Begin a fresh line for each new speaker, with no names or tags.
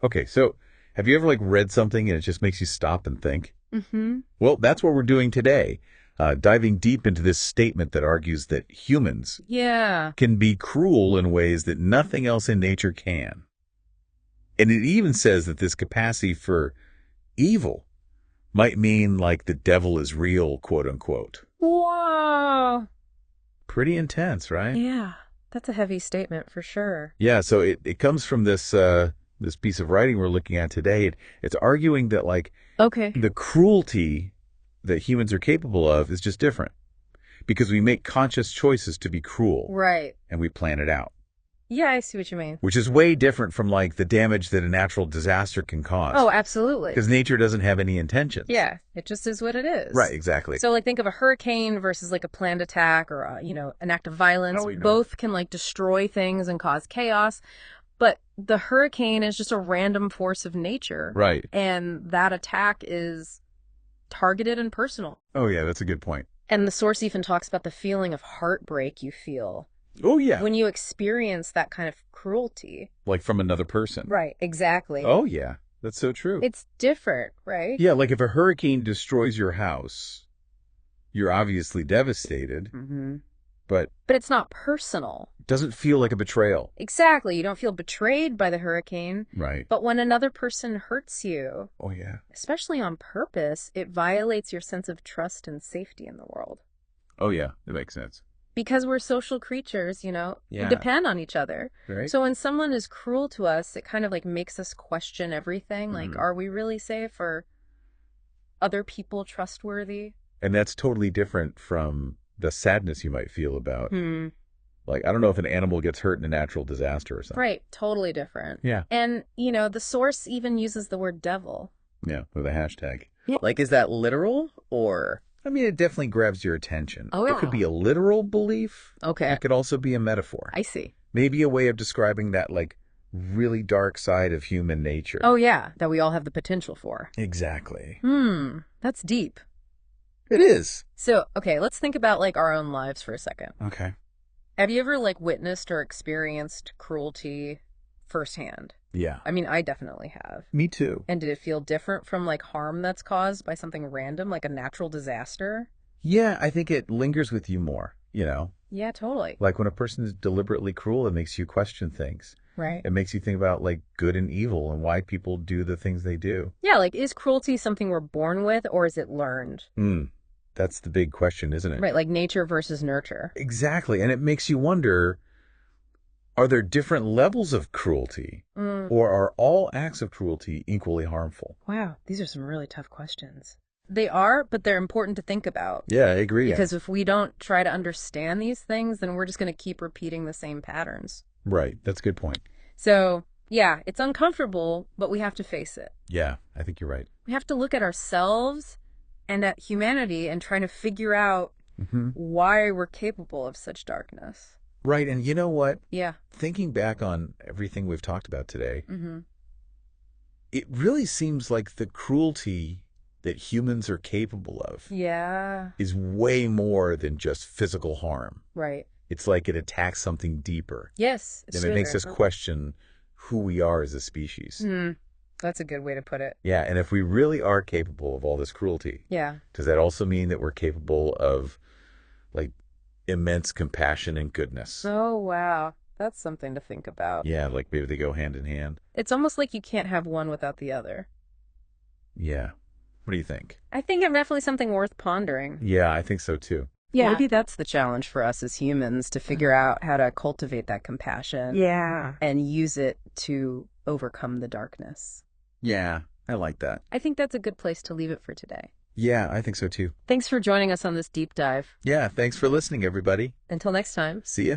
Okay, so have you ever read something and it just makes you stop and think?
Mm-hmm.
Well, that's what we're doing today, diving deep into this statement that argues that humans
Yeah.
can be cruel in ways that nothing else in nature can. And it even says that this capacity for evil might mean the devil is real, quote unquote.
Whoa.
Pretty intense, right?
Yeah. That's a heavy statement for sure.
Yeah, so it comes from this piece of writing we're looking at today. It's arguing that
Okay.
the cruelty that humans are capable of is just different because we make conscious choices to be cruel
Right.
and we plan it out,
Yeah, I see what you mean.
which is way different from the damage that a natural disaster can cause
Oh, absolutely.
because nature doesn't have any intentions.
Yeah, it just is what it is.
Right, exactly.
So think of a hurricane versus a planned attack or an act of violence.
Oh, you know.
Both can destroy things and cause chaos. But the hurricane is just a random force of nature.
Right.
And that attack is targeted and personal.
Oh, yeah, that's a good point.
And the source even talks about the feeling of heartbreak you feel
Oh, yeah.
when you experience that kind of cruelty.
From another person.
Right, exactly.
Oh, yeah. That's so true.
It's different, right?
Yeah, if a hurricane destroys your house, you're obviously devastated,
Mm-hmm.
but
But it's not personal.
it doesn't feel like a betrayal.
Exactly. You don't feel betrayed by the hurricane.
Right.
But when another person hurts you,
Oh, yeah.
especially on purpose, it violates your sense of trust and safety in the world.
Oh, yeah. That makes sense.
Because we're social creatures, we
Yeah.
depend on each other.
Right?
So when someone is cruel to us, it kind of makes us question everything.
Mhm.
Are we really safe? Are other people trustworthy?
And that's totally different from the sadness you might feel about.
Hmm.
I don't know if an animal gets hurt in a natural disaster or something.
Right. Totally different.
Yeah.
And, the source even uses the word devil.
Yeah, with a hashtag.
Yeah.
Is that literal or?
I mean, it definitely grabs your attention.
Oh,
It could be a literal belief.
Okay.
It could also be a metaphor.
I see.
Maybe a way of describing that, really dark side of human nature.
Oh, yeah. That we all have the potential for.
Exactly.
That's deep.
It is.
So, okay, let's think about our own lives for a second.
Okay.
Have you ever witnessed or experienced cruelty firsthand?
Yeah.
I mean, I definitely have.
Me too.
And did it feel different from harm that's caused by something random, like a natural disaster?
Yeah, I think it lingers with you more,
Yeah, totally.
When a person is deliberately cruel, it makes you question things.
Right.
It makes you think about good and evil and why people do the things they do.
Yeah, is cruelty something we're born with or is it learned?
That's the big question, isn't it?
Right, nature versus nurture.
Exactly. And it makes you wonder, are there different levels of cruelty or are all acts of cruelty equally harmful?
Wow, these are some really tough questions. They are, but they're important to think about.
Yeah, I agree.
Because if we don't try to understand these things, then we're just going to keep repeating the same patterns.
Right. That's a good point.
So, yeah, it's uncomfortable, but we have to face it.
Yeah, I think you're right.
We have to look at ourselves and at humanity and try to figure out why we're capable of such darkness.
Right. And you know what?
Yeah.
Thinking back on everything we've talked about today, it really seems like the cruelty that humans are capable of
Yeah.
is way more than just physical harm.
Right.
It's like it attacks something deeper.
Yes.
And it makes us question who we are as a species.
That's a good way to put it.
Yeah, and if we really are capable of all this cruelty,
Yeah.
does that also mean that we're capable of immense compassion and goodness?
Oh, wow. That's something to think about.
Yeah, maybe they go hand in hand.
It's almost like you can't have one without the other.
Yeah. What do you think?
I think it's definitely something worth pondering.
Yeah, I think so too.
Yeah. Maybe that's the challenge for us as humans, to figure out how to cultivate that compassion.
Yeah.
And use it to overcome the darkness.
Yeah, I like that.
I think that's a good place to leave it for today.
Yeah, I think so too.
Thanks for joining us on this deep dive.
Yeah, thanks for listening, everybody.
Until next time.
See ya.